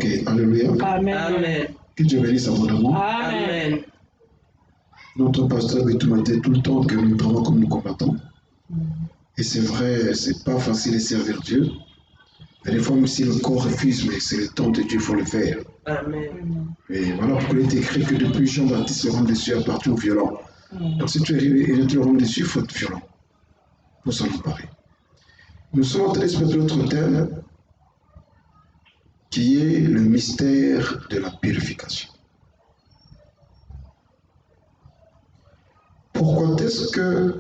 Ok, alléluia. Amen. Que Dieu bénisse abondamment. Amen. Notre pasteur veut tout matin, tout le temps que nous travaillons comme nous combattons. Et c'est vrai, c'est pas facile de servir Dieu. Mais des fois, même si le corps refuse, mais c'est le temps de Dieu, il faut le faire. Amen. Et voilà pourquoi il est écrit que depuis Jean-Baptiste, le royaume des cieux appartient aux violents. Donc si tu es le royaume des cieux, il faut être violent pour s'en emparer. Nous sommes en train d'exploiter notre thème qui est le mystère de la purification. Pourquoi est-ce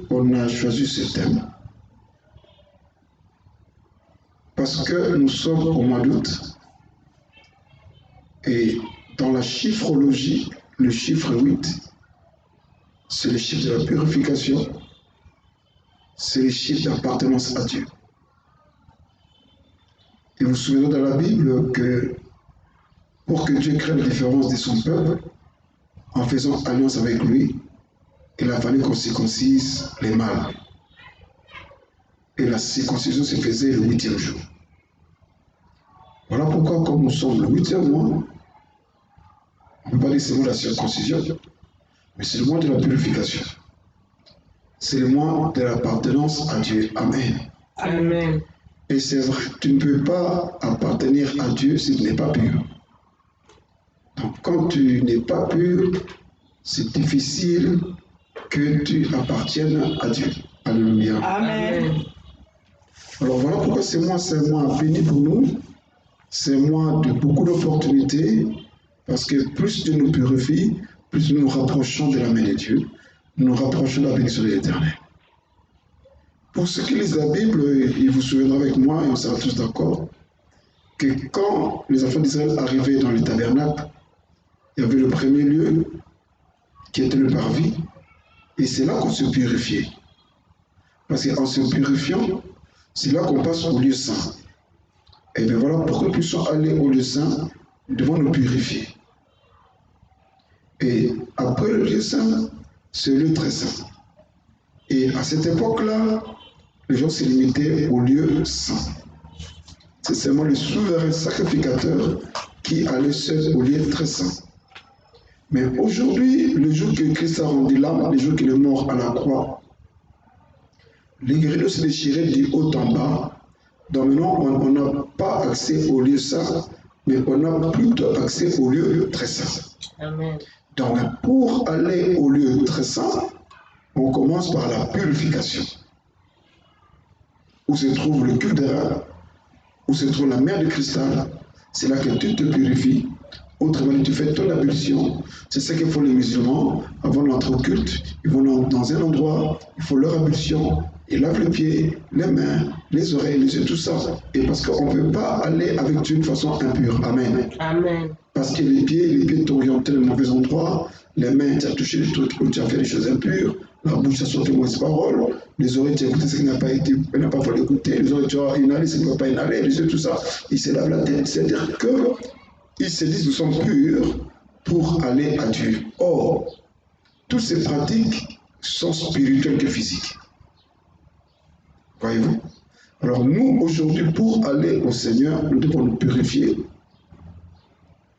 qu'on a choisi ce thème? Parce que nous sommes au mois d'août et dans la chiffrologie, le chiffre 8, c'est le chiffre de la purification, c'est le chiffre d'appartenance à Dieu. Et vous vous souvenez dans la Bible que pour que Dieu crée la différence de son peuple, en faisant alliance avec lui, il a fallu qu'on circoncise les mâles. Et la circoncision se faisait le 8e jour. Voilà pourquoi, comme nous sommes le 8e mois, on ne peut pas dire que c'est le mois de la circoncision, mais c'est le mois de la purification. C'est le mois de l'appartenance à Dieu. Amen. Amen. Et c'est vrai, tu ne peux pas appartenir à Dieu si tu n'es pas pur. Donc quand tu n'es pas pur, c'est difficile que tu appartiennes à Dieu. Alléluia. Amen. Alors voilà pourquoi c'est un mois béni pour nous. C'est un mois de beaucoup d'opportunités. Parce que plus Dieu nous purifie, plus nous nous rapprochons de la main de Dieu. Nous nous rapprochons de la bénédiction de l'Éternel. Pour ceux qui lisent la Bible, ils vous souviendront avec moi, et on sera tous d'accord, que quand les enfants d'Israël arrivaient dans le tabernacle, il y avait le premier lieu qui était le parvis, et c'est là qu'on se purifiait. Parce qu'en se purifiant, c'est là qu'on passe au lieu saint. Et bien voilà, pour que nous puissions aller au lieu saint, nous devons nous purifier. Et après le lieu saint, c'est le lieu très saint. Et à cette époque-là, les gens se limitaient au lieu saint. C'est seulement le souverain sacrificateur qui allait seul au lieu très saint. Mais aujourd'hui, le jour que Christ a rendu l'âme, le jour qu'il est mort à la croix, les rideaux se déchiraient du haut en bas. Donc maintenant, on n'a pas accès au lieu saint, mais on a plutôt accès au lieu très saint. Amen. Donc pour aller au lieu très saint, on commence par la purification. Où se trouve le cul d'air, où se trouve la mer de cristal, c'est là que tu te purifies. Autrement dit, tu fais ton ablution. C'est ce que font les musulmans avant d'entrer au culte. Ils vont dans un endroit, il faut leur ablution, ils lavent les pieds, les mains, les oreilles, les yeux, tout ça. Et parce qu'on ne peut pas aller avec Dieu d'une façon impure. Amen. Amen. Parce que les pieds t'orientent dans le mauvais endroit, les mains, tu as touché des trucs où tu as fait des choses impures, la bouche, tu as sorti mauvaises paroles, les oreilles, tu as écouté ce qui n'a pas fallu écouter, les oreilles, tu as inhalé ce qui ne va pas inhaler, les yeux, tout ça. Ils se lavent la tête. C'est-à-dire qu'ils se disent nous sommes purs pour aller à Dieu. Or, toutes ces pratiques sont spirituelles que physiques. Voyez-vous? Alors nous, aujourd'hui, pour aller au Seigneur, nous devons nous purifier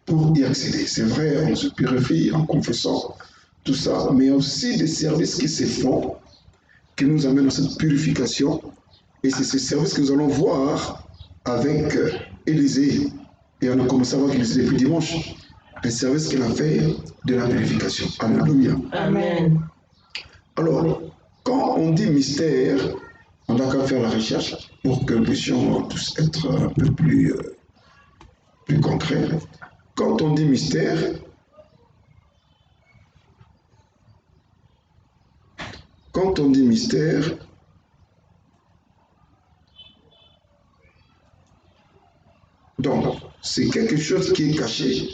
pour y accéder. C'est vrai, on se purifie en confessant tout ça, mais il y a aussi des services qui se font, qui nous amènent à cette purification. Et c'est ces services que nous allons voir avec Élisée. Et on a commencé à voir Élisée depuis dimanche. Les services qu'il a fait de la purification. Alléluia. Amen. Alors, quand on dit mystère, on n'a qu'à faire la recherche pour que nous puissions tous être un peu plus concrets. Quand on dit mystère, donc c'est quelque chose qui est caché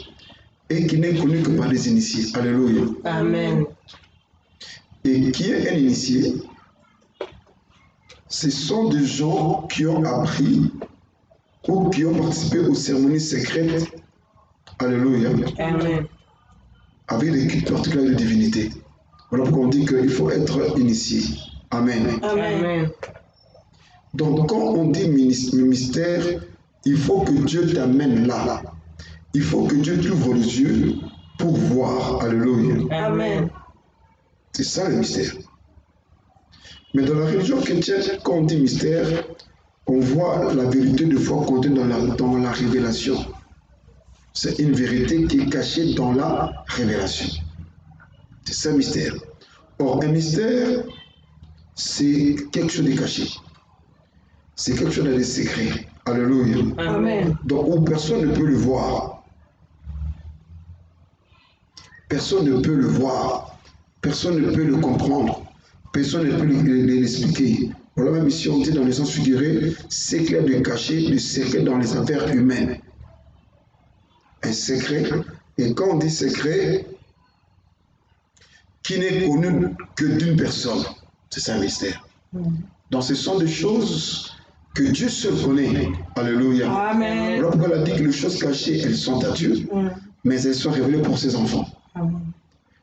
et qui n'est connu que par les initiés. Alléluia. Amen. Et qui est un initié? Ce sont des gens qui ont appris ou qui ont participé aux cérémonies secrètes. Alléluia. Amen. Avec des cultes particuliers de divinité. Voilà pourquoi on dit qu'il faut être initié. Amen. Amen. Donc quand on dit mystère, il faut que Dieu t'amène là. il faut que Dieu t'ouvre les yeux pour voir. Alléluia. Amen. C'est ça le mystère. Mais dans la religion chrétienne, quand on dit mystère, on voit la vérité de foi contenue dans la révélation. C'est une vérité qui est cachée dans la révélation. C'est ça le mystère. Or, un mystère, c'est quelque chose de caché. C'est quelque chose de secret. Alléluia. Amen. Donc, où personne ne peut le voir. Personne ne peut le voir. Personne ne peut le comprendre. Personne ne peut l'expliquer. Voilà même ici on dit dans le sens figuré, c'est clair de cacher le secret dans les affaires humaines. Un secret. Et quand on dit secret, qui n'est connu que d'une personne. C'est ça un mystère. Donc ce sont des choses que Dieu seul connaît. Alléluia. Amen. Voilà pourquoi il a dit que les choses cachées, elles sont à Dieu, mais elles sont révélées pour ses enfants. Amen.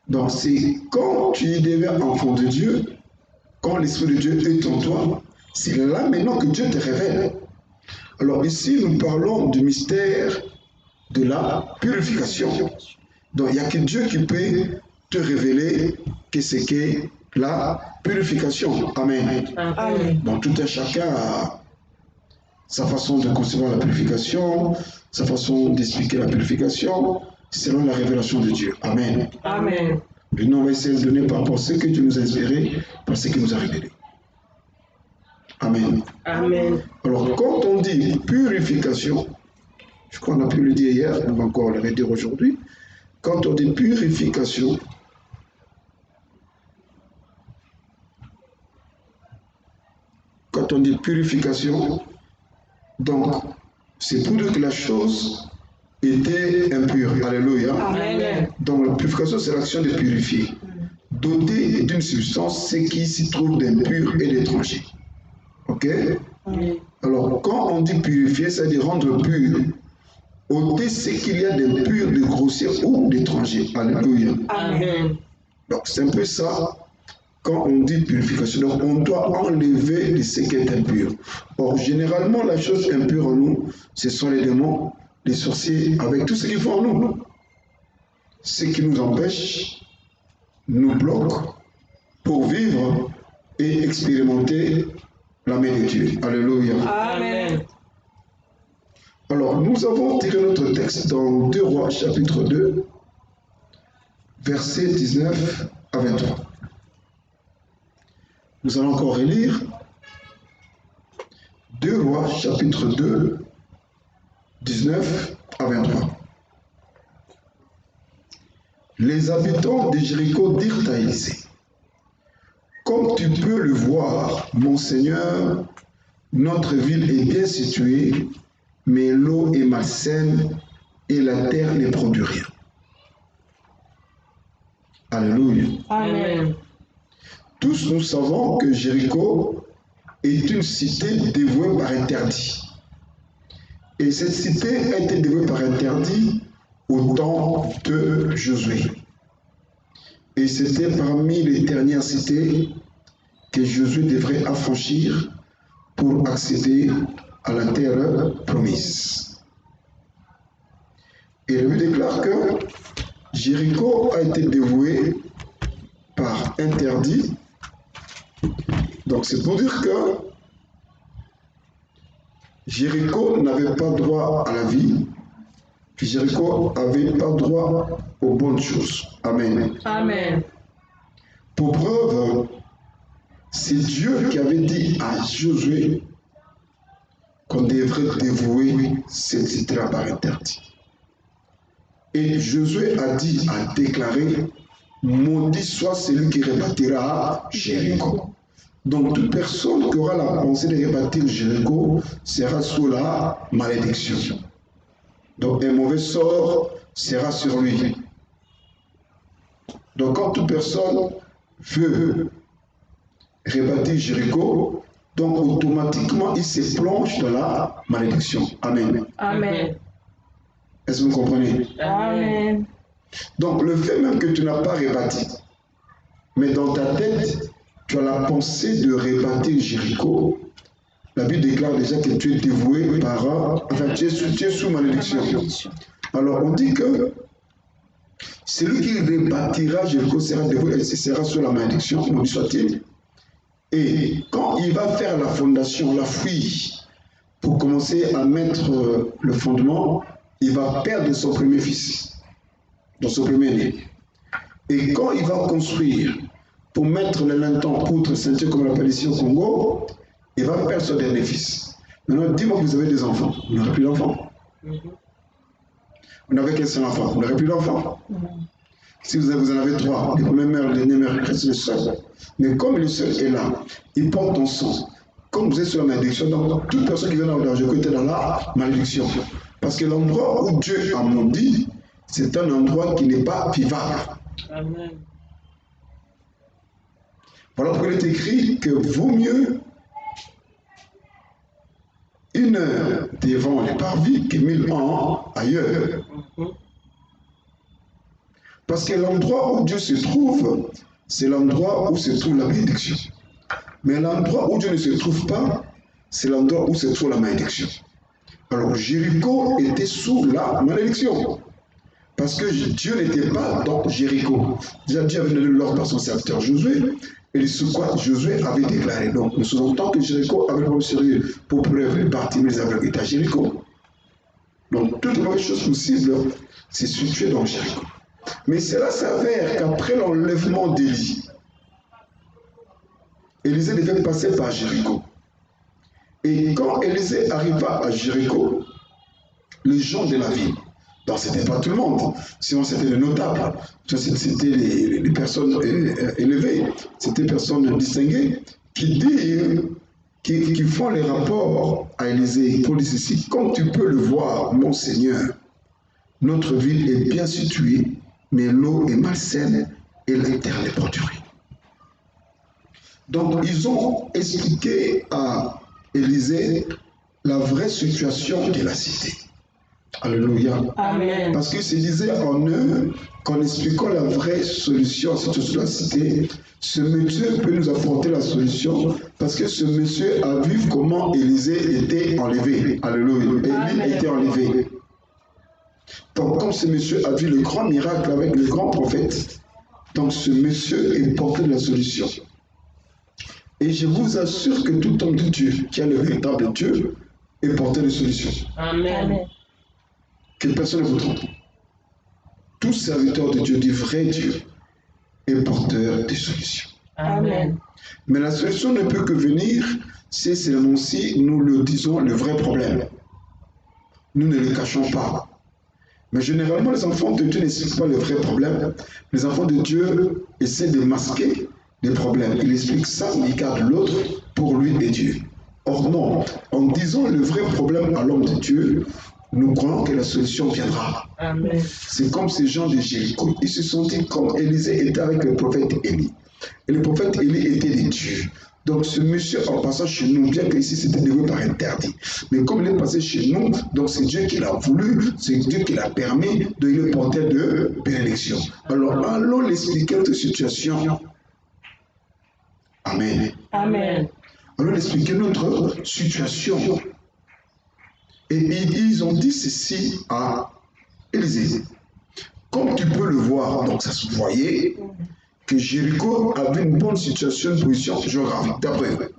Donc c'est quand tu es devenu enfant de Dieu, quand l'Esprit de Dieu est en toi, c'est là maintenant que Dieu te révèle. Alors ici, nous parlons du mystère de la purification. Donc il n'y a que Dieu qui peut te révéler que c'est que la purification. Amen. Amen. Donc tout un chacun a sa façon de concevoir la purification, sa façon d'expliquer la purification, selon la révélation de Dieu. Amen. Amen. Le nom va essayer de donner par rapport à ce que Dieu nous a inspiré, par ce qu'il nous a révélé. Amen. Amen. Alors, quand on dit purification, je crois qu'on a pu le dire hier, on va encore le redire aujourd'hui. Quand on dit purification, donc, c'est pour dire que la chose était impure. Alléluia. Amen. Donc, la purification, c'est l'action de purifier. Doter d'une substance ce qui s'y trouve d'impur et d'étranger. Ok? Oui. Alors, quand on dit purifier, c'est-à-dire rendre pur, ôter ce qu'il y a d'impur, de grossier ou d'étranger. Alléluia. Amen. Donc, c'est un peu ça quand on dit purification. Donc, on doit enlever de ce qui est impur. Or, généralement, la chose impure en nous, ce sont les démons, les sorciers, avec tout ce qu'ils font en nous. Ce qui nous empêche, nous bloque pour vivre et expérimenter la main de Dieu. Alléluia. Amen. Alors, nous avons tiré notre texte dans 2 Rois, chapitre 2, versets 19 à 23. Nous allons encore relire 2 Rois, chapitre 2, 19 à 23. Les habitants de Jéricho dirent à Élisée, « Comme tu peux le voir, mon Seigneur, notre ville est bien située, mais l'eau est malsaine et la terre ne produit rien. » Alléluia. Amen. Tous nous savons que Jéricho est une cité dévouée par interdit. Et cette cité a été dévouée par interdit au temps de Josué. Et c'était parmi les dernières cités que Josué devrait affranchir pour accéder à la terre promise. Et lui déclare que Jéricho a été dévoué par interdit. Donc c'est pour dire que Jéricho n'avait pas droit à la vie, puis Jéricho n'avait pas droit aux bonnes choses. Amen. Amen. Pour preuve, c'est Dieu qui avait dit à Josué qu'on devrait dévouer cette cité-là par interdit. Et Josué a déclaré, maudit soit celui qui rebâtira Jéricho. Donc toute personne qui aura la pensée de rebâtir Jéricho sera sous la malédiction. Donc un mauvais sort sera sur lui. Donc quand toute personne veut rebâtir Jéricho, donc automatiquement il se plonge dans la malédiction. Amen. Amen. Est-ce que vous comprenez? Amen. Donc le fait même que tu n'as pas rebâti, mais dans ta tête, tu as la pensée de rebâtir Jéricho, la Bible déclare déjà que tu es dévoué par... Enfin, tu es sous malédiction. Alors on dit que celui qui rebâtira Jéricho sera debout et sera sous la malédiction, maudit soit-il. Et quand il va faire la fondation, la fouille, pour commencer à mettre le fondement, il va perdre son premier fils, donc son premier-né. Et quand il va construire, pour mettre le linteau, poutre, ceinture, comme on l'appelle ici au Congo, il va perdre son dernier fils. Maintenant, dis-moi que vous avez des enfants, vous n'aurez plus d'enfants. Vous n'avez qu'un seul enfant, vous n'aurez plus d'enfants. Si vous en avez trois, les premières mères, les dernières mères, restent le seul. Mais comme le seul est là, il porte ton sang. Comme vous êtes sur la malédiction, donc toute personne qui vient dans le danger était dans la malédiction. Parce que l'endroit où Dieu a maudit, c'est un endroit qui n'est pas vivable. Amen. Voilà pourquoi il est écrit que vaut mieux 1 heure devant les parvis que 1000 ans ailleurs. Parce que l'endroit où Dieu se trouve, c'est l'endroit où se trouve la bénédiction. Mais l'endroit où Dieu ne se trouve pas, c'est l'endroit où se trouve la malédiction. Alors Jéricho était sous la malédiction. Parce que Dieu n'était pas dans Jéricho. Déjà Dieu avait donné l'ordre par son serviteur Josué. Et sous quoi Josué avait déclaré. Donc nous sous-entendons que Jéricho avait le sérieux pour preuve les parties, mais les aveugles étaient à Jéricho. Donc toute mauvaise chose possible, c'est situé dans Jéricho. Mais cela s'avère qu'après l'enlèvement d'Élie, Élisée devait passer par Jéricho. Et quand Élisée arriva à Jéricho, les gens de la ville, donc c'était pas tout le monde, sinon c'était les notables, c'était les personnes élevées, c'était les personnes distinguées qui font les rapports à Élisée pour dire ceci. Comme tu peux le voir, mon Seigneur, notre ville est bien située, mais l'eau est malsaine et la terre est perdurée. Donc ils ont expliqué à Élisée la vraie situation de la cité. Alléluia. Amen. Parce que se disait en eux qu'en expliquant la vraie solution à la situation de la cité, ce monsieur peut nous apporter la solution parce que ce monsieur a vu comment Élisée était enlevé. Alléluia. Élie a été enlevé. Donc comme ce monsieur a vu le grand miracle avec le grand prophète, donc ce monsieur est porté de la solution. Et je vous assure que tout homme de Dieu qui a le véritable Dieu est porté de solution. Amen. Que personne ne vous trompe. Tout serviteur de Dieu, du vrai Dieu, est porteur de solutions. Amen. Mais la solution ne peut que venir si seulement si nous le disons le vrai problème. Nous ne le cachons pas. Mais généralement, les enfants de Dieu n'expliquent pas le vrai problème. Les enfants de Dieu essaient de masquer les problèmes. Ils expliquent ça, mais ils gardent l'autre pour lui et Dieu. Or non, en disant le vrai problème à l'homme de Dieu, nous croyons que la solution viendra. Amen. C'est comme ces gens de Jéricho. Ils se sont dit comme Élisée était avec le prophète Élie. Et le prophète Élie était de Dieu. Donc ce monsieur en passant chez nous, bien que ici c'était dévoué par interdit, mais comme il est passé chez nous, donc c'est Dieu qui l'a voulu, c'est Dieu qui l'a permis de lui porter de bénédiction. Alors allons l'expliquer notre situation. Amen. Amen. Allons expliquer notre situation. Et ils ont dit ceci à Élisée. Comme tu peux le voir, donc ça se voyait que Jéricho avait une bonne situation, une position géographique. D'après eux,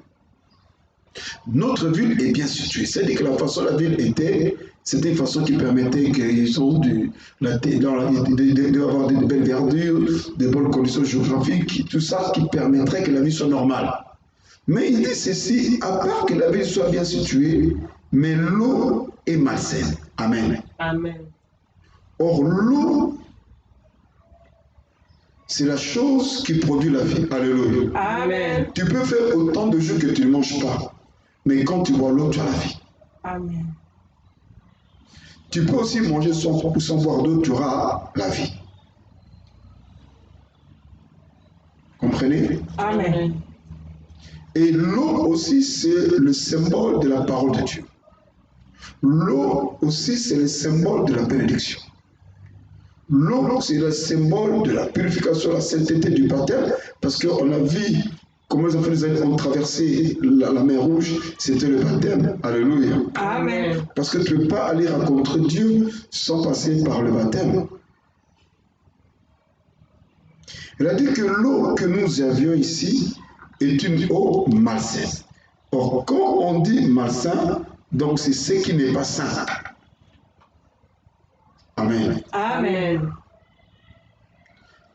notre ville est bien située. C'est-à-dire que la façon dont la ville était, c'était une façon qui permettait qu'ils ont d'avoir de belles verdures, de bonnes conditions géographiques, tout ça qui permettrait que la vie soit normale. Mais il dit ceci, à part que la ville soit bien située, mais l'eau est malsaine. Amen. Amen. Or, l'eau, c'est la chose qui produit la vie. Alléluia. Amen. Tu peux faire autant de jours que tu ne manges pas, mais quand tu bois l'eau, tu as la vie. Amen. Tu peux aussi manger sans boire d'eau, tu auras la vie. Comprenez? Amen. Et l'eau aussi, c'est le symbole de la parole de Dieu. L'eau aussi, c'est le symbole de la bénédiction. L'eau, c'est le symbole de la purification, la sainteté du baptême, parce qu'on a vu Comment les enfants d'Israël ont traversé la mer Rouge? C'était le baptême. Alléluia. Amen. Parce que tu ne peux pas aller rencontrer Dieu sans passer par le baptême. Il a dit que l'eau que nous avions ici est une eau malsaine. Or, quand on dit malsain, donc c'est ce qui n'est pas sain. Amen. Amen.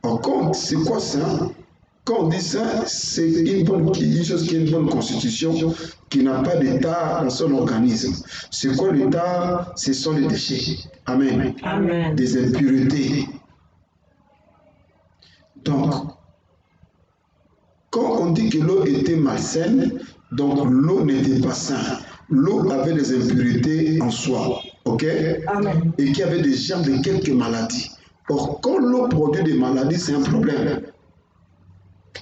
Or, c'est quoi sain? Quand on dit sain, c'est une chose qui a une bonne constitution, qui n'a pas d'état dans son organisme. C'est quoi l'état? Ce sont les déchets. Amen. Amen. Des impuretés. Donc, quand on dit que l'eau était malsaine, donc l'eau n'était pas saine. L'eau avait des impuretés en soi, ok? Amen. Et qui avait des germes de quelques maladies. Or, quand l'eau produit des maladies, c'est un problème.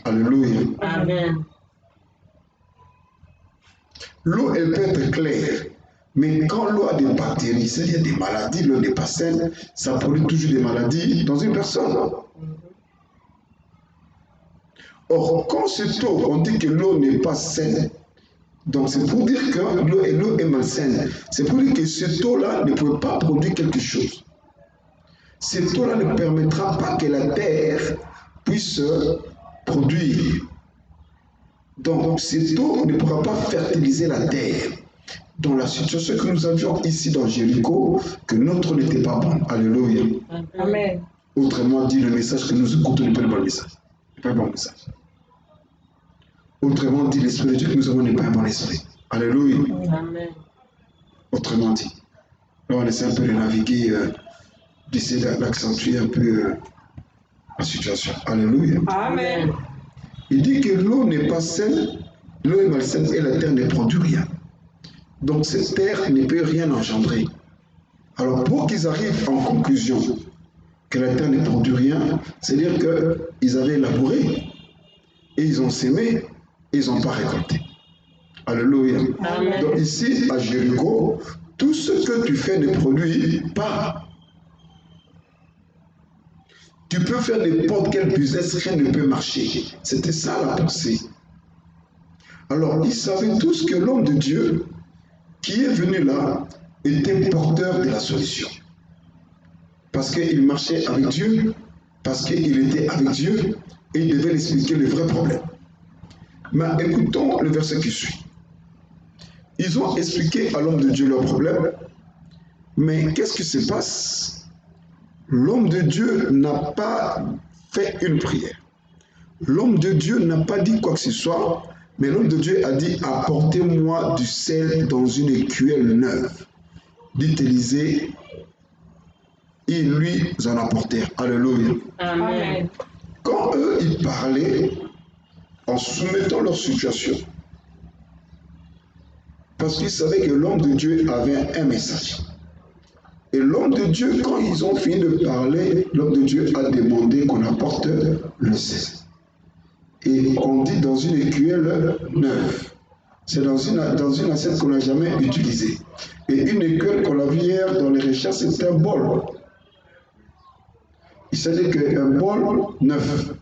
Alléluia. Amen. L'eau, elle peut être claire. Mais quand l'eau a des bactéries, c'est-à-dire des maladies, l'eau n'est pas saine, ça produit toujours des maladies dans une personne. Or, quand cette eau, on dit que l'eau n'est pas saine, donc c'est pour dire que l'eau est malsaine. C'est pour dire que cette eau-là ne peut pas produire quelque chose. Cette eau-là ne permettra pas que la terre puisse produire. Donc, cette eau ne pourra pas fertiliser la terre. Dans la situation que nous avions ici dans Jéricho, que notre n'était pas bon. Alléluia. Amen. Autrement dit, le message que nous écoutons n'est pas le bon message. n'est pas le bon message. Autrement dit, l'esprit de Dieu que nous avons n'est pas un bon esprit. Alléluia. Amen. Autrement dit. Là, on essaie un peu de naviguer, d'essayer d'accentuer un peu la situation. Alléluia. Amen. Il dit que l'eau n'est pas saine, l'eau est malsaine et la terre ne produit rien. Donc cette terre ne peut rien engendrer. Alors pour qu'ils arrivent en conclusion que la terre ne produit rien, c'est-à-dire qu'ils avaient labouré et ils ont sémé et ils n'ont pas récolté. Alléluia. Amen. Donc ici à Jéricho, tout ce que tu fais ne produit pas. Tu peux faire n'importe quel business, rien ne peut marcher. C'était ça la pensée. Alors, ils savaient tous que l'homme de Dieu qui est venu là était porteur de la solution. Parce qu'il marchait avec Dieu, parce qu'il était avec Dieu, et il devait expliquer le vrai problème. Mais écoutons le verset qui suit. Ils ont expliqué à l'homme de Dieu leur problème, mais qu'est-ce qui se passe? L'homme de Dieu n'a pas fait une prière. L'homme de Dieu n'a pas dit quoi que ce soit, mais l'homme de Dieu a dit « Apportez-moi du sel dans une écuelle neuve. » Dit Élisée, ils lui en apportèrent. Alléluia. Amen. Quand eux, ils parlaient en soumettant leur situation, parce qu'ils savaient que l'homme de Dieu avait un message. Et l'homme de Dieu, quand ils ont fini de parler, l'homme de Dieu a demandé qu'on apporte le sel. Et on dit dans une écuelle neuve. C'est dans une assiette qu'on n'a jamais utilisée. Et une écuelle qu'on a vue hier dans les recherches, c'est un bol. Il s'agit qu'un bol neuf.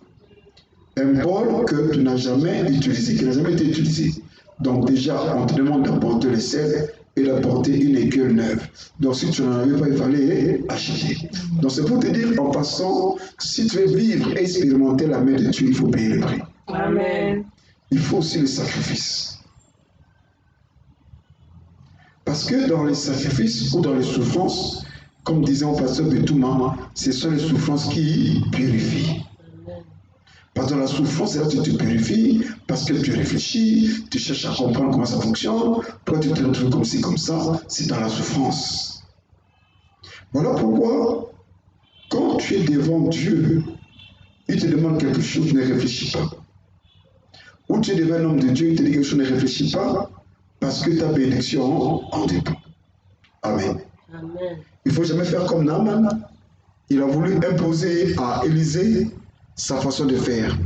Un bol que tu n'as jamais utilisé, qui n'a jamais été utilisé. Donc déjà, on te demande d'apporter le sel et d'apporter une écuelle neuve. Donc si tu n'en avais pas, il fallait acheter. Donc c'est pour te dire, en passant, si tu veux vivre et expérimenter la main de Dieu, il faut payer le prix. Amen. Il faut aussi le sacrifice. Parce que dans les sacrifices ou dans les souffrances, comme disait mon pasteur Betouma, ce sont les souffrances qui purifient. Parce que dans la souffrance, c'est là que tu te purifies, parce que tu réfléchis, tu cherches à comprendre comment ça fonctionne, pourquoi tu te retrouves comme ci, comme ça, c'est dans la souffrance. Voilà pourquoi, quand tu es devant Dieu, il te demande quelque chose, ne réfléchis pas. Ou tu es devant un homme de Dieu, il te dit quelque chose, ne réfléchis pas, parce que ta bénédiction en dépend. Amen. Amen. Il ne faut jamais faire comme Naaman. Il a voulu imposer à Élisée sa façon de faire.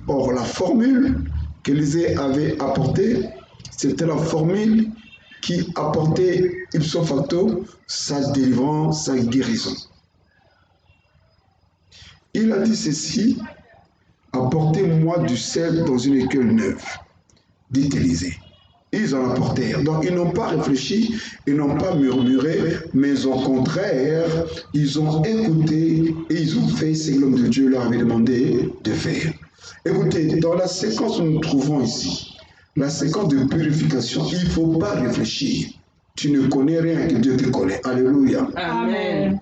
Or, la formule qu'Élisée avait apportée, c'était la formule qui apportait ipso facto sa délivrance, sa guérison. Il a dit ceci, apportez-moi du sel dans une écuelle neuve, dit Élisée. Ils en apportèrent. Donc ils n'ont pas réfléchi, ils n'ont pas murmuré, mais au contraire, ils ont écouté et ils ont fait ce que l'homme de Dieu leur avait demandé de faire. Écoutez, dans la séquence que nous trouvons ici, la séquence de purification, il ne faut pas réfléchir. Tu ne connais rien que Dieu te connaît. Alléluia. Amen.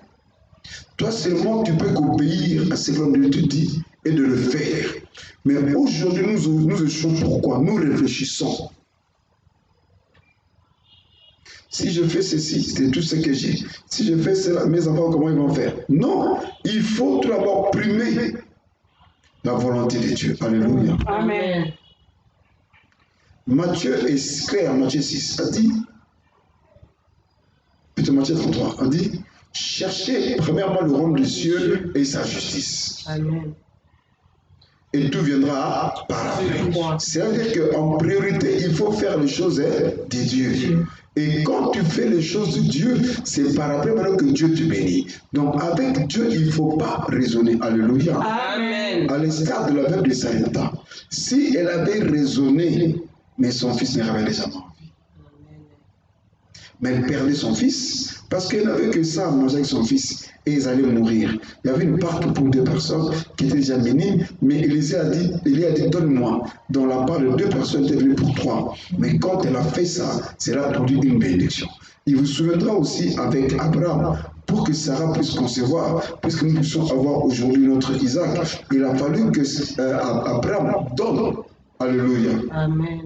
Toi seulement, tu peux qu'obéir à ce que l'homme de Dieu te dit et de le faire. Mais aujourd'hui, nous échouons. Pourquoi? Nous réfléchissons. Si je fais ceci, c'est tout ce que j'ai. Si je fais cela, mes enfants, comment ils vont faire? Non, il faut tout d'abord primer la volonté de Dieu. Alléluia. Amen. Matthieu est clair, Matthieu 6, a dit, plutôt Matthieu 33, a dit, cherchez premièrement le royaume des cieux et sa justice. Amen. Et tout viendra par après. C'est-à-dire qu'en priorité, il faut faire les choses de Dieu. Et quand tu fais les choses de Dieu, c'est par après maintenant que Dieu te bénit. Donc avec Dieu, il ne faut pas raisonner. Alléluia. Amen. À l'instar de la veuve de Sarepta, si elle avait raisonné, mais son fils n'avait déjà pas envie. Mais elle perdait son fils parce qu'elle n'avait que ça à manger avec son fils et ils allaient mourir. Il y avait une part pour 2 personnes qui était déjà minime, mais Élisée a dit, donne-moi. Dans la part de 2 personnes était venue pour 3. Mais quand elle a fait ça, cela a produit une bénédiction. Il vous souviendra aussi avec Abraham, pour que Sarah puisse concevoir, puisque nous puissions avoir aujourd'hui notre Isaac, il a fallu que Abraham donne. Alléluia. Amen.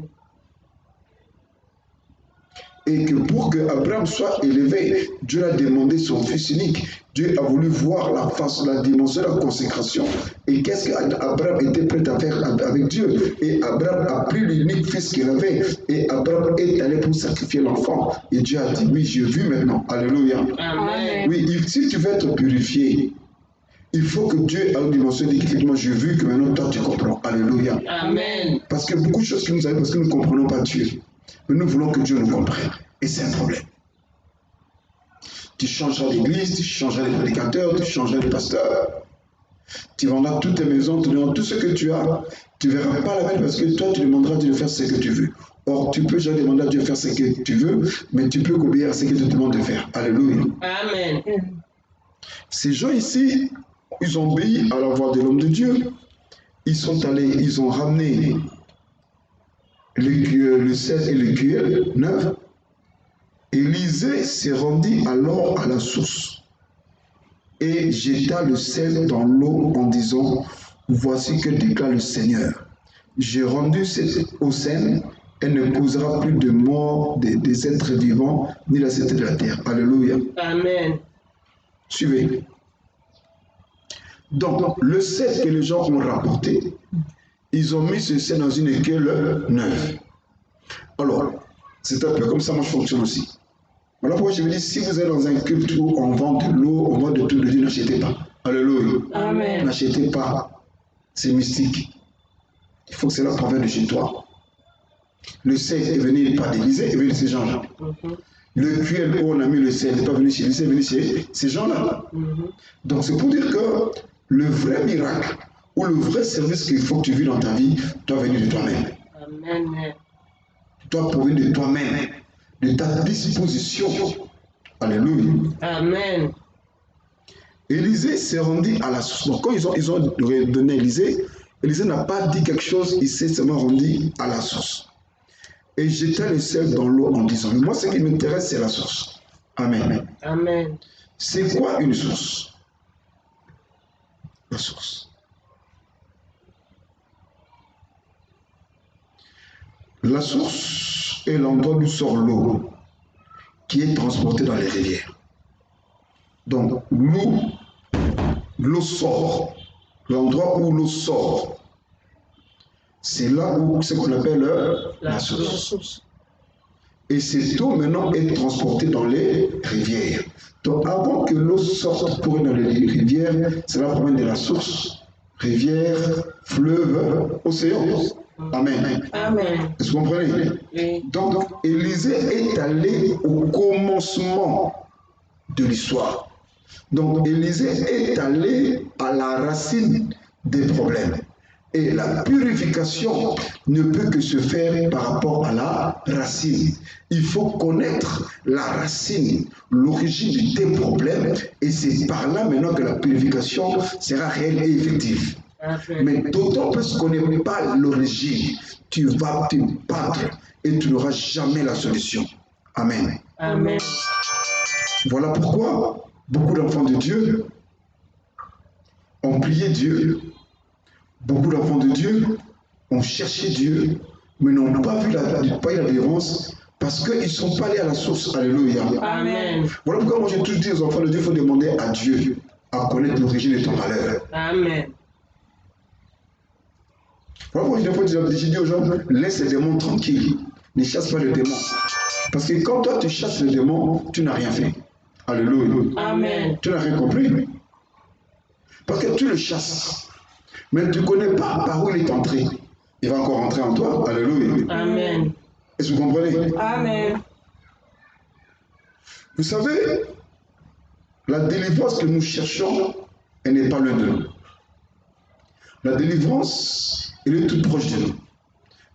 Et que pour que Abraham soit élevé, Dieu a demandé son fils unique. Dieu a voulu voir la face, la dimension de la consécration. Et qu'est-ce qu'Abraham était prêt à faire avec Dieu? Et Abraham a pris l'unique fils qu'il avait. Et Abraham est allé pour sacrifier l'enfant. Et Dieu a dit, oui, j'ai vu maintenant. Alléluia. Amen. Oui, si tu veux être purifié, il faut que Dieu ait une dimension dit qu'effectivement j'ai vu que maintenant toi tu comprends. Alléluia. Amen. Parce que beaucoup de choses que nous avons parce que nous ne comprenons pas Dieu. Mais nous voulons que Dieu nous comprenne. Et c'est un problème. Tu changeras d'église, tu changeras de prédicateur, tu changeras de pasteur. Tu vendras toutes tes maisons, tu donneras tout ce que tu as. Tu ne verras pas la même parce que toi tu demanderas à Dieu de faire ce que tu veux. Or, tu peux jamais demander à Dieu de faire ce que tu veux, mais tu peux obéir à ce qu'il te demande de faire. Alléluia. Amen. Ces gens ici, ils ont obéi à la voix de l'homme de Dieu. Ils sont allés, ils ont ramené le sel et l'écuelle neuve. Élisée se rendit alors à la source et jeta le sel dans l'eau en disant, voici que déclare le Seigneur. J'ai rendu au sel, elle ne causera plus de mort des êtres vivants, ni la sainteté de la terre. Alléluia. Amen. Suivez. Donc, le sel que les gens ont rapporté, ils ont mis ce sel dans une écuelle neuve. Alors, c'est un peu comme ça que je fonctionne aussi. Voilà pourquoi je vous dis, si vous êtes dans un culte où on vend de l'eau, on vend de tout, de Dieu, n'achetez pas. Alléluia. Amen. N'achetez pas. C'est mystique. Il faut que cela provienne de chez toi. Le sel est venu pas d'Élisée, il est venu de ces gens-là. Le cuel où on a mis le sel n'est pas venu chez Élisée, il est venu chez ces gens-là. Donc c'est pour dire que le vrai miracle ou le vrai service qu'il faut que tu vis dans ta vie doit venir de toi-même. Amen. Doit provenir de toi-même, de ta disposition. Alléluia. Amen. Élisée s'est rendu à la source. Donc quand ils ont donné Élisée, Élisée n'a pas dit quelque chose, il s'est seulement rendu à la source. Et jeta le sel dans l'eau en disant, moi ce qui m'intéresse c'est la source. Amen. Amen. C'est quoi une source? La source. La source est l'endroit d'où sort l'eau qui est transportée dans les rivières. Donc l'eau sort. L'endroit où l'eau sort, c'est là où ce qu'on appelle la source. Et cette eau maintenant est transportée dans les rivières. Donc avant que l'eau sorte pour aller dans les rivières, cela provient de la source, rivière, fleuve, océan. Amen. Amen. Est-ce que vous comprenez? Oui. Donc Élisée est allé au commencement de l'histoire. Donc Élisée est allé à la racine des problèmes. Et la purification ne peut que se faire par rapport à la racine. Il faut connaître la racine, l'origine des problèmes, et c'est par là maintenant que la purification sera réelle et effective. Mais d'autant plus qu'on n'est pas l'origine, tu vas te battre et tu n'auras jamais la solution. Amen. Amen. Voilà pourquoi beaucoup d'enfants de Dieu ont prié Dieu. Beaucoup d'enfants de Dieu ont cherché Dieu, mais n'ont pas vu la délivrance parce qu'ils ne sont pas allés à la source. Alléluia. Amen. Voilà pourquoi moi j'ai toujours dit aux enfants de Dieu, il faut demander à Dieu à connaître l'origine de ton malheur. Amen. Voilà pourquoi j'ai dit aux gens, laisse les démons tranquilles, ne chasse pas les démons. Parce que quand toi tu chasses les démons, tu n'as rien fait. Alléluia. Amen. Tu n'as rien compris. Parce que tu le chasses. Mais tu ne connais pas par où il est entré. Il va encore entrer en toi. Alléluia. Amen. Est-ce que vous comprenez? Amen. Vous savez, la délivrance que nous cherchons, elle n'est pas loin de nous. La délivrance, elle est toute proche de nous.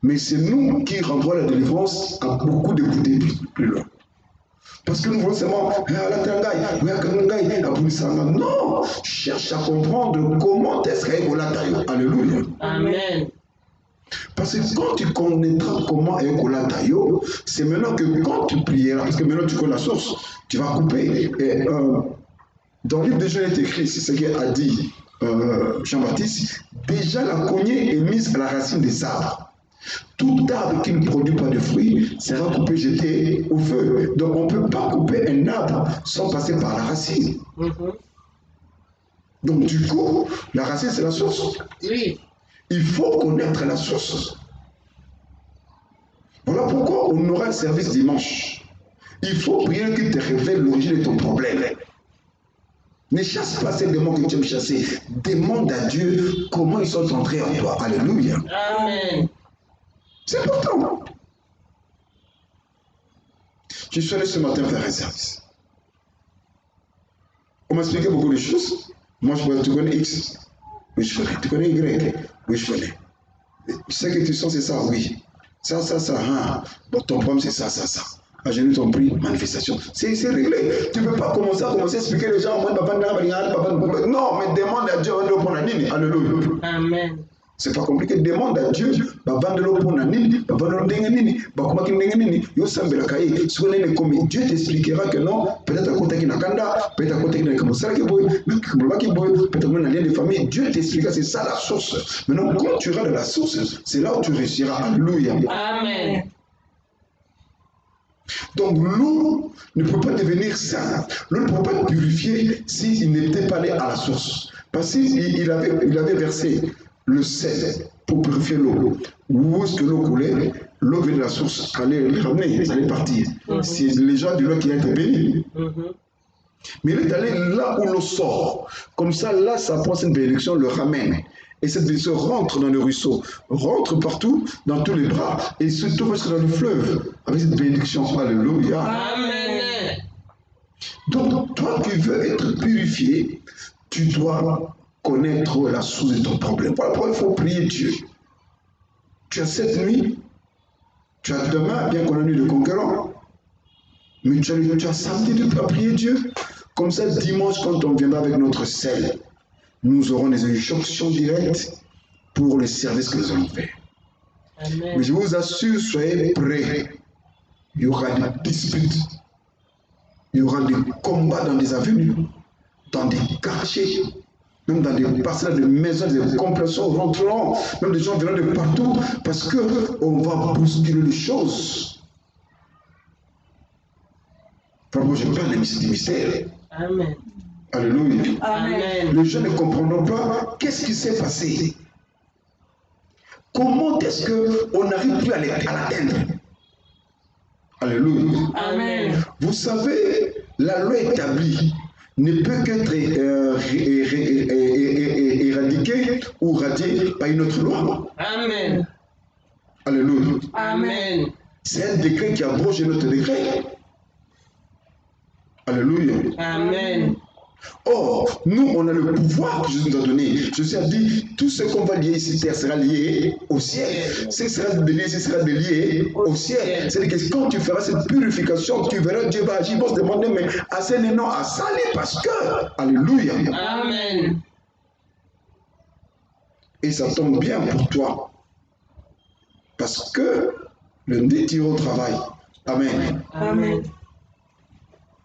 Mais c'est nous qui rendons la délivrance à beaucoup d'écouter plus loin. Parce que nous voulons seulement, non, cherche à comprendre comment est-ce qu'il y a. Alléluia. Amen. Parce que quand tu connaîtras comment est Tayo, c'est maintenant que quand tu prieras, parce que maintenant tu connais la source, tu vas couper. Et, dans le livre de Jean est écrit, c'est ce qu'a dit Jean-Baptiste, déjà la cognée est mise à la racine des arbres. Tout arbre qui ne produit pas de fruits sera coupé, jeté au feu. Donc on ne peut pas couper un arbre sans passer par la racine. Donc du coup, la racine c'est la source. Oui. Il faut connaître la source. Voilà pourquoi on aura un service dimanche. Il faut prier qu'il te révèle l'origine de ton problème. Ne chasse pas ces démons que tu aimes chasser. Demande à Dieu comment ils sont entrés en toi. Alléluia. Amen. C'est important. Je suis allé ce matin faire un service. On m'a expliqué beaucoup de choses. Moi, je connais, tu connais X. Oui, je connais. Tu connais Y. Oui, je connais. Tu sais que tu sens, c'est ça, oui. Ça. Hein. Bon, ton problème, c'est ça. À genoux ton prix, manifestation. C'est réglé. Tu ne peux pas commencer à expliquer les gens. Non, mais demande à Dieu de prendre la ligne. Alléluia. Amen. C'est pas compliqué. Demande à Dieu. Dieu t'expliquera que non. Peut-être à côté qui n'a kanda, peut-être à côté qui n'a peut-être même un lien de famille. Dieu t'expliquera. C'est ça la source. Maintenant, quand tu iras de la source, c'est là où tu réussiras. Alléluia. Amen. Donc l'eau ne peut pas devenir sainte. L'eau ne peut pas être purifiée s'il n'était pas allé à la source. Parce qu'il avait versé le sel pour purifier l'eau. Où est-ce que l'eau coulait? L'eau venait de la source, allait les ramener, ça allait partir. C'est les gens du lot qui ont été bénis. Mais il est allé là où l'eau sort. Comme ça, là, ça prend cette bénédiction, le ramène. Et cette bénédiction rentre dans le ruisseau, rentre partout, dans tous les bras, et se trouve dans le fleuve, avec cette bénédiction. Alléluia. Amen. Donc, toi qui veux être purifié, tu dois connaître la source de ton problème. Voilà pourquoi il faut prier Dieu. Tu as cette nuit, tu as demain, bien qu'on ait nuit de conquérant, mais tu as samedi de prier Dieu. Comme ça, dimanche, quand on viendra avec notre sel, nous aurons des injonctions directes pour le service que nous allons faire. Amen. Mais je vous assure, soyez prêts. Il y aura des disputes, il y aura des combats dans des avenues, dans des quartiers, même dans des parcelles de maisons, des compressions rentreront, même des gens venant de partout, parce qu'on va bousculer les choses. Enfin, moi, je parle des mystères. Amen. Alléluia. Amen. Les gens ne comprendront pas qu'est-ce qui s'est passé. Comment est-ce qu'on n'arrive plus à l'atteindre? Alléluia. Amen. Vous savez, la loi établie ne peut qu'être éradiquée ou radiée par une autre loi. Amen. Alléluia. Amen. C'est un décret qui abroge notre décret. Alléluia. Amen. Or, nous, on a le pouvoir que Jésus nous a donné. Jésus a dit, tout ce qu'on va lier ici terre sera lié au ciel. Ce qui sera délié ici sera délié au ciel. C'est-à-dire que quand tu feras cette purification, tu verras Dieu va agir. Il va se demander, mais à ce nom, à saler parce que, alléluia. Amen. Et ça tombe bien pour toi. Parce que lundi, tu iras au travail. Amen. Amen.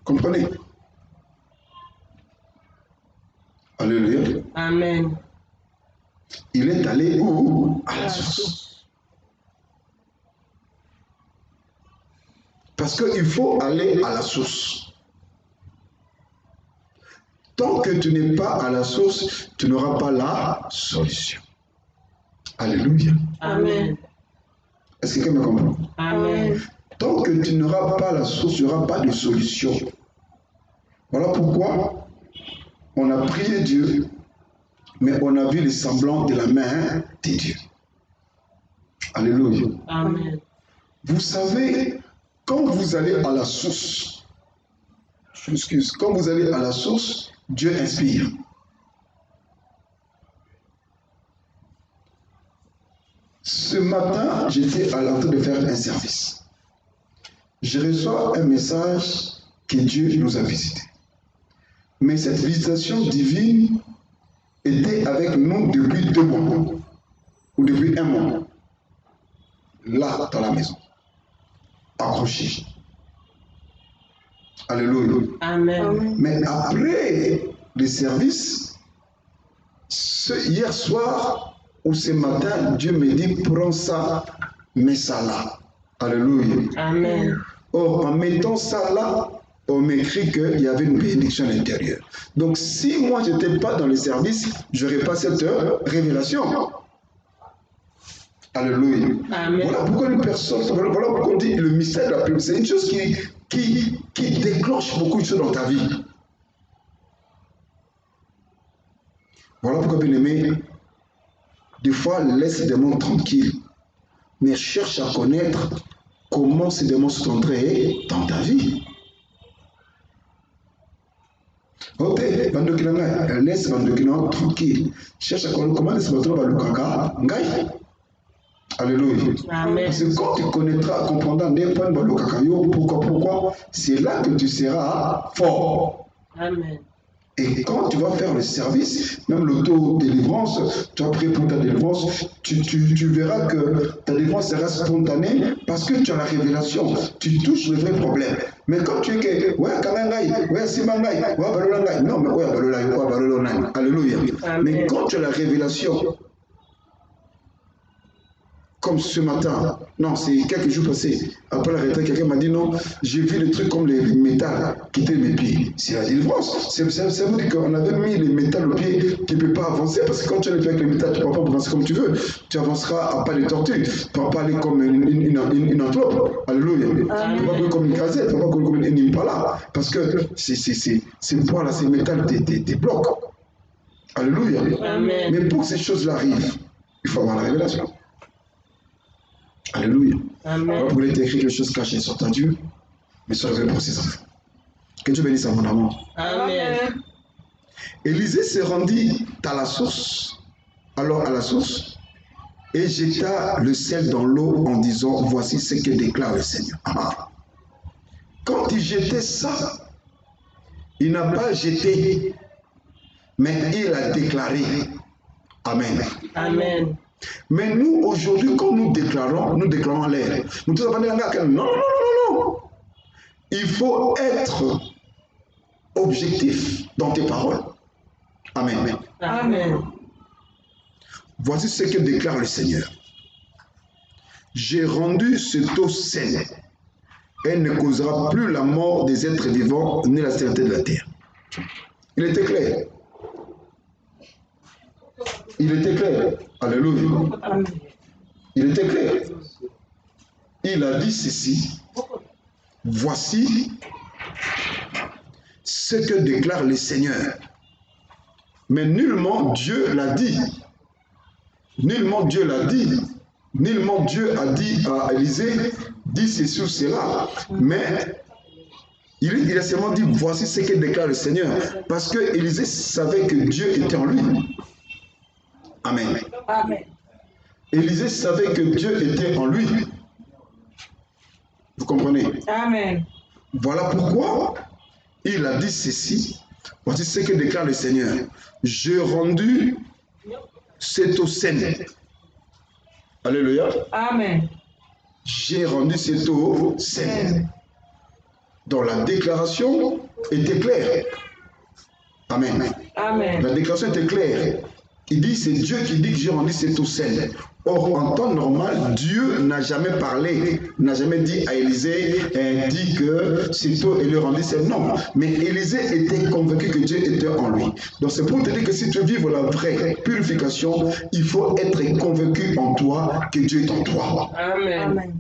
Comprenez? Alléluia. Amen. Il est allé où? À la source. Parce qu'il faut aller à la source. Tant que tu n'es pas à la source, tu n'auras pas la solution. Alléluia. Amen. Est-ce que quelqu'un me comprend? Amen. Tant que tu n'auras pas la source, il n'y aura pas de solution. Voilà pourquoi on a prié Dieu, mais on a vu les semblants de la main de Dieu. Alléluia. Amen. Vous savez, quand vous allez à la source, je m'excuse, quand vous allez à la source, Dieu inspire. Ce matin, j'étais à l'entrée de faire un service. Je reçois un message que Dieu nous a visité. Mais cette visitation divine était avec nous depuis 2 mois ou depuis 1 mois. Là, dans la maison. Accroché. Alléluia. Amen. Mais après le service, hier soir ou ce matin, Dieu me dit, prends ça, mets ça là. Alléluia. Amen. Or, en mettant ça là, on m'écrit qu'il y avait une bénédiction à l'intérieur. Donc, si moi, je n'étais pas dans le service, je n'aurais pas cette révélation. Alléluia. Amen. Voilà pourquoi une personne, voilà pourquoi on dit le mystère de la purification. C'est une chose qui déclenche beaucoup de choses dans ta vie. Voilà pourquoi, bien aimé, des fois, laisse les démons tranquilles, mais cherche à connaître comment ces démons sont entrés dans ta vie. Ok, Bandokina, laisse Bandokina tranquille. Cherche à connaître comment les Bandokina va le caca, ngai. Alléluia. Amen. Parce que quand tu connaîtras, comprendras des points de le cacayo, pourquoi, c'est là que tu seras fort. Amen. Et quand tu vas faire le service, même l'auto-délivrance, tu vas prier pour ta délivrance, tu verras que ta délivrance sera spontanée parce que tu as la révélation. Tu touches le vrai problème. Mais quand tu es que, ouais, Kalangai, ouais, Simangai, ouais, Balolangai, non, mais ouais, Balolai, ouais, Balolonai. Alléluia. Mais quand tu as la révélation, comme ce matin, non, c'est quelques jours passés, après la retraite, quelqu'un m'a dit non, j'ai vu des trucs comme les métals quitter mes pieds. C'est la délivrance. Ça veut dire qu'on avait mis les métals aux pieds qui ne peuvent pas avancer, parce que quand tu as les pieds avec les métals, tu ne pourras pas avancer comme tu veux. Tu avanceras à pas de tortue, tu ne pourras pas aller comme une antelope. Alléluia. Tu ne pourras pas aller comme une gazelle, tu ne pourras pas aller comme une impala, parce que ces poids-là, ces métals te bloquent. Alléluia. Amen. Mais pour que ces choses-là arrivent, il faut avoir la révélation. Alléluia. Amen. Vous voulez écrire quelque chose caché sur ta Dieu, mais sur le pour ses enfants. Que Dieu bénisse à mon amour. Amen. Élisée se rendit à la source, alors à la source, et jeta le sel dans l'eau en disant, voici ce que déclare le Seigneur. Ah. Quand il jetait ça, il n'a pas jeté, mais il a déclaré. Amen. Amen. Mais nous, aujourd'hui, quand nous déclarons l'air. Nous tous avons dit, non. Il faut être objectif dans tes paroles. Amen. Amen. Voici ce que déclare le Seigneur. J'ai rendu cette eau saine. Elle ne causera plus la mort des êtres vivants ni la stérilité de la terre. Il était clair. Il était clair. Alléluia. Amen. Il était clair. Il a dit ceci. Voici ce que déclare le Seigneur. Mais nullement Dieu l'a dit. Nullement Dieu l'a dit. Nullement Dieu a dit à Élisée, dis ceci ou cela. Mais Il a seulement dit, voici ce que déclare le Seigneur. Parce que Élisée savait que Dieu était en lui. Amen. Amen. Élisée savait que Dieu était en lui. Vous comprenez? Amen. Voilà pourquoi il a dit ceci. Voici ce que déclare le Seigneur. J'ai rendu cette eau saine. Alléluia. Amen. J'ai rendu cette eau saine. Donc la déclaration était claire. Amen. Amen. La déclaration était claire. Il dit, c'est Dieu qui dit que j'ai rendu cette eau saine. Or, en temps normal, Dieu n'a jamais parlé, n'a jamais dit à Élisée, dit que cette eau, elle lui rendit saine. Non. Mais Élisée était convaincu que Dieu était en lui. Donc c'est pour te dire que si tu veux vivre la vraie purification, il faut être convaincu en toi que Dieu est en toi. Amen.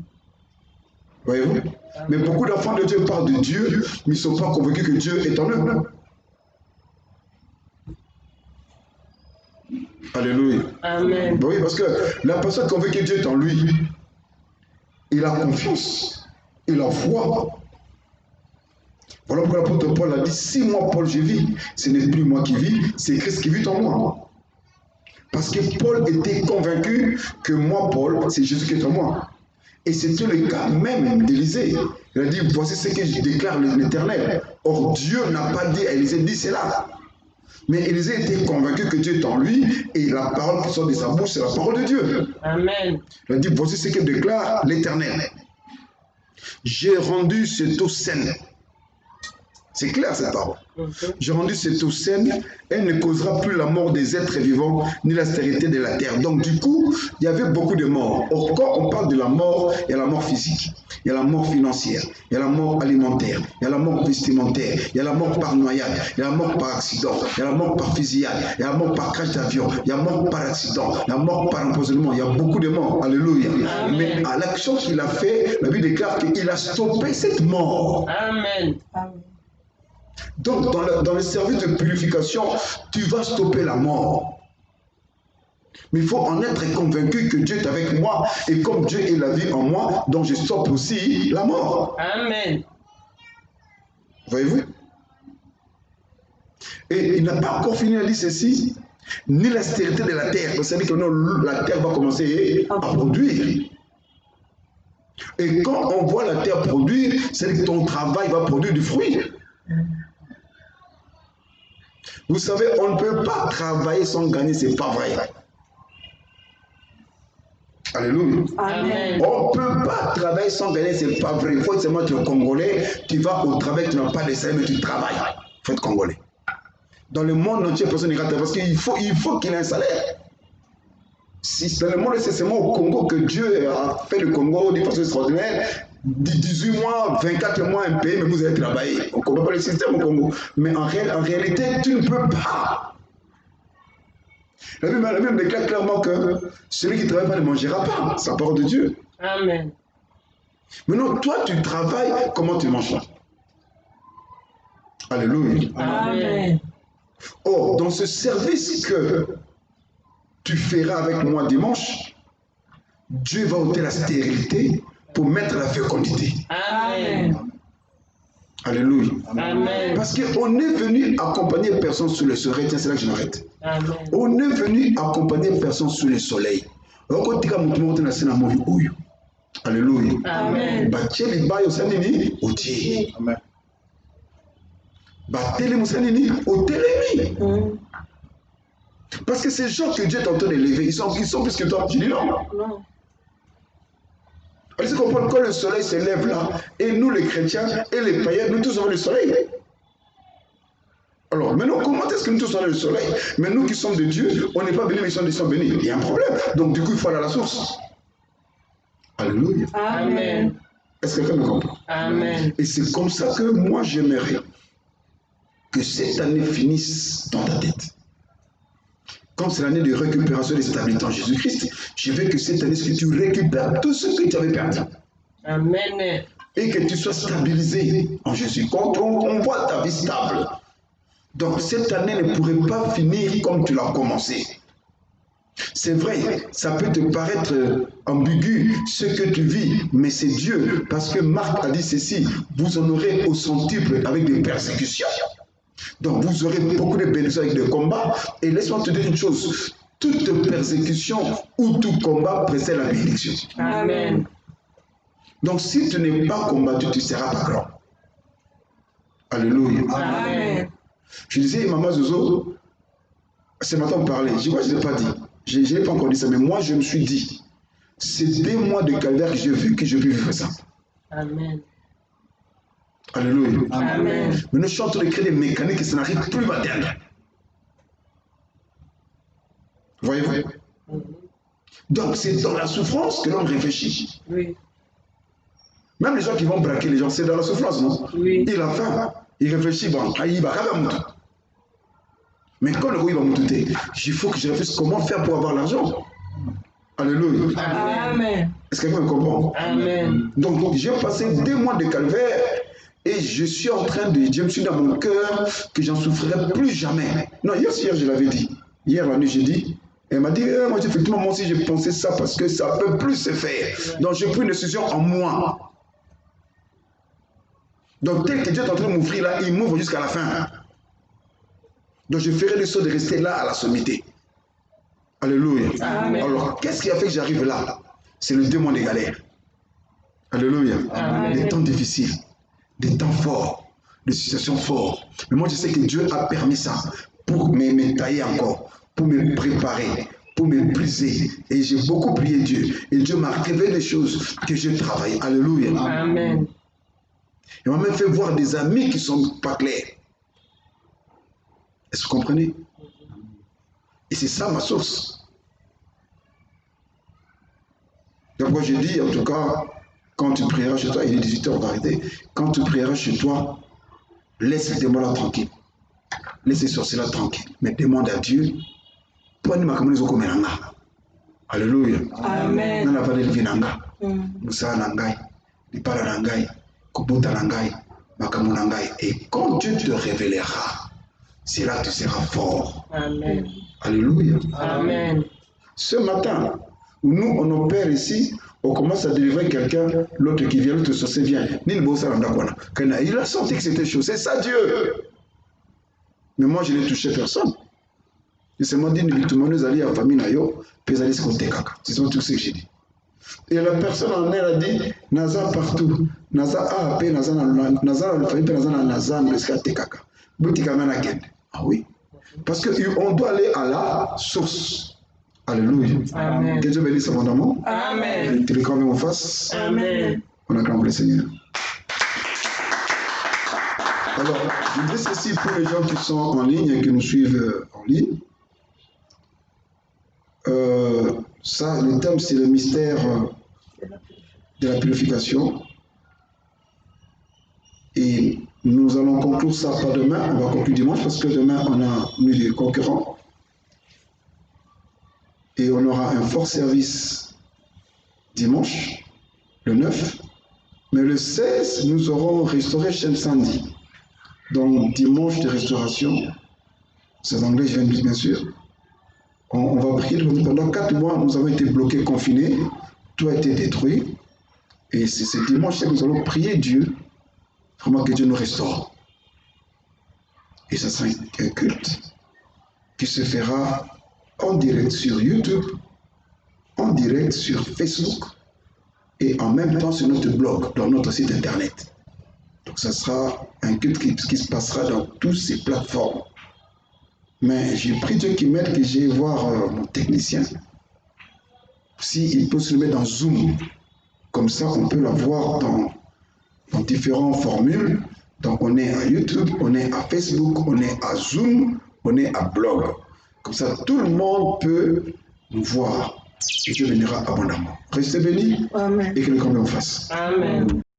Voyez-vous? Mais beaucoup d'enfants de Dieu parlent de Dieu, mais ils ne sont pas convaincus que Dieu est en eux. Alléluia. Amen. Oui, parce que la personne convainc que Dieu est en lui, il a confiance, il a foi. Voilà pourquoi l'apôtre Paul a dit, si moi, Paul, je vis, ce n'est plus moi qui vis, c'est Christ qui vit en moi. Parce que Paul était convaincu que moi, Paul, c'est Jésus qui est en moi. Et c'était le cas même d'Élisée. Il a dit, voici ce que je déclare l'Éternel. Or, Dieu n'a pas dit à Élisée, dis cela. Mais Élisée était convaincu que Dieu est en lui, et la parole qui sort de sa bouche, c'est la parole de Dieu. Amen. Il a dit, voici ce que déclare l'Éternel. J'ai rendu cette eau saine. C'est clair cette parole. J'ai rendu cette eau saine, elle ne causera plus la mort des êtres vivants, ni la stérilité de la terre. Donc du coup, il y avait beaucoup de morts. Or, quand on parle de la mort, il y a la mort physique, il y a la mort financière, il y a la mort alimentaire, il y a la mort vestimentaire, il y a la mort par noyade, il y a la mort par accident, il y a la mort par fusillade, il y a la mort par crash d'avion, il y a la mort par accident, la mort par empoisonnement, il y a beaucoup de morts. Alléluia. Amen. Mais à l'action qu'il a fait, la Bible déclare qu'il a stoppé cette mort. Amen. Donc, dans le service de purification, tu vas stopper la mort. Mais il faut en être convaincu que Dieu est avec moi. Et comme Dieu est la vie en moi, donc je stoppe aussi la mort. Amen. Voyez-vous? Et il n'a pas encore fini à dire ceci, ni la stérilité de la terre. Vous savez que non, la terre va commencer à produire. Et quand on voit la terre produire, c'est que ton travail va produire du fruit. Vous savez, on ne peut pas travailler sans gagner, c'est pas vrai. Alléluia. Amen. On ne peut pas travailler sans gagner, c'est pas vrai. Il faut seulement être Congolais, tu vas au travail, tu n'as pas de salaire, mais tu travailles. Il faut être Congolais. Dans le monde entier, personne n'ira travailler parce qu'il faut qu'il ait un salaire. Si dans le monde, c'est seulement au Congo que Dieu a fait le Congo de façon extraordinaire. 18 mois, 24 mois, un pays, mais vous allez travailler. On ne comprend pas le système au Congo. Mais en réalité, tu ne peux pas. La Bible déclare clairement que celui qui ne travaille pas ne mangera pas. C'est la parole de Dieu. Amen. Maintenant, toi, tu travailles, comment tu manges? Alléluia. Amen. Or, dans ce service que tu feras avec moi dimanche, Dieu va ôter la stérilité pour mettre la fécondité. Amen. Alléluia. Amen. Parce qu'on est venu accompagner personne sous le soleil. Tiens, c'est là que je m'arrête. Amen. On est venu accompagner personne sous le soleil. Alléluia. Amen. Bacheli bayo sanini otie. Amen. Batele musanini otelemi. Parce que ces gens que Dieu est en train d'élever, ils sont plus que toi. Je dis non. Non. Parce qu'on comprend quand le soleil se lève là, et nous les chrétiens et les païens, nous tous avons le soleil. Alors maintenant, comment est-ce que nous tous avons le soleil? Mais nous qui sommes de Dieu, on n'est pas bénis, mais ils sont bénis. Il y a un problème. Donc du coup, il faut aller à la source. Alléluia. Amen. Est-ce que quelqu'un me comprend? Amen. Et c'est comme ça que moi j'aimerais que cette année finisse dans ta tête. Comme c'est l'année de récupération des stabilités en Jésus-Christ, je veux que cette année, que tu récupères tout ce que tu avais perdu. Amen. Et que tu sois stabilisé en Jésus. Quand on voit ta vie stable. Donc cette année ne pourrait pas finir comme tu l'as commencé. C'est vrai, ça peut te paraître ambigu ce que tu vis, mais c'est Dieu. Parce que Marc a dit ceci, vous en aurez au centuple avec des persécutions. Donc vous aurez beaucoup de bénédictions avec des combats. Et laisse-moi te dire une chose, toute persécution ou tout combat précède la bénédiction. Amen. Donc si tu n'es pas combattu, tu ne seras pas grand. Alléluia. Amen. Je disais, Maman Zozo, ce matin on parlait, je vois, je ne l'ai pas dit. Je n'ai pas encore dit ça, mais moi je me suis dit, c'est des mois de calvaire que j'ai vu, que je peux vivre ça. Amen. Alléluia. Amen. Mais nous sommes en train de créer des mécaniques et ça n'arrive plus à terme. Voyez-vous? Donc c'est dans la souffrance que l'homme réfléchit. Oui. Même les gens qui vont braquer les gens, c'est dans la souffrance, non? Oui. Il a faim, il réfléchit, bon, il va quand même. Mais quand le roi va me douter, il faut que je réfléchisse comment faire pour avoir l'argent. Alléluia. Amen. Est-ce que quelqu'un me comprend? Amen. Donc j'ai passé 2 mois de calvaire et je suis en train de, je me suis dans mon cœur que j'en souffrirai plus jamais. Non, hier je l'avais dit. Hier la nuit j'ai dit. Elle m'a dit, moi effectivement moi aussi j'ai pensé ça parce que ça ne peut plus se faire. Donc j'ai pris une décision en moi. Donc tel que Dieu est en train de m'ouvrir là, il m'ouvre jusqu'à la fin. Donc je ferai le saut de rester là à la sommité. Alléluia. Amen. Alors qu'est-ce qui a fait que j'arrive là? C'est le 2 mois de galère. Alléluia. Amen. Des temps difficiles, des temps forts, des situations fortes. Mais moi je sais que Dieu a permis ça pour me tailler encore, pour me préparer, pour me briser. Et j'ai beaucoup prié Dieu. Et Dieu m'a révélé des choses que je travaille. Alléluia. Amen. Il m'a même fait voir des amis qui ne sont pas clairs. Est-ce que vous comprenez? Et c'est ça ma source. Donc moi je dis, en tout cas, quand tu prieras chez toi, il est 18h, on va arrêter. Quand tu prieras chez toi, laisse les démons là tranquilles. Laisse les sorciers là tranquilles. Mais demande à Dieu. Alléluia. Amen. Nana va lever nanga. Musa nangai. Lipala nangai. Kubuta nangai. Makamu nangai. Et quand Dieu te révélera, c'est là que tu seras fort. Amen. Alléluia. Amen. Ce matin, nous, on opère ici, on commence à délivrer quelqu'un, l'autre qui vient, l'autre sorcier vient. Il a senti que c'était chaud. C'est ça Dieu. Mais moi, je n'ai touché personne. Et c'est moi dit, nous allons à la famille, puis aller se côté caca. C'est tout ce que j'ai dit. Et la personne en elle a dit, Naza partout. Naza a appelé, Naza la famille, Naza na Naza, Naza caca. Ah oui. Parce qu'on doit aller à la source. Alléluia. Amen. Que Dieu bénisse abondamment. Amen. Tu les crois même en face. Amen. On acclame le Seigneur. Alors, je dis ceci pour les gens qui sont en ligne et qui nous suivent en ligne. Ça, le thème, c'est le mystère de la purification. Et nous allons conclure ça pas demain, on va conclure dimanche parce que demain, on a mis des concurrents. Et on aura un fort service dimanche, le 9. Mais le 16, nous aurons restauré Chaîne Sandy. Donc, dimanche de restauration, c'est en anglais, je viens de dire bien sûr. On va prier pendant 4 mois, nous avons été bloqués, confinés, tout a été détruit. Et c'est ce dimanche que nous allons prier Dieu, vraiment que Dieu nous restaure. Et ce sera un culte qui se fera en direct sur YouTube, en direct sur Facebook et en même temps sur notre blog, dans notre site internet. Donc ce sera un culte qui se passera dans toutes ces plateformes. Mais j'ai pris Dieu qui m'aide, que j'ai voir mon technicien. S'il peut se le mettre dans Zoom, comme ça on peut la voir dans différentes formules. Donc on est à YouTube, on est à Facebook, on est à Zoom, on est à blog. Comme ça tout le monde peut nous voir et Dieu bénira abondamment. Restez bénis. Amen. Et que le camp en face. Amen.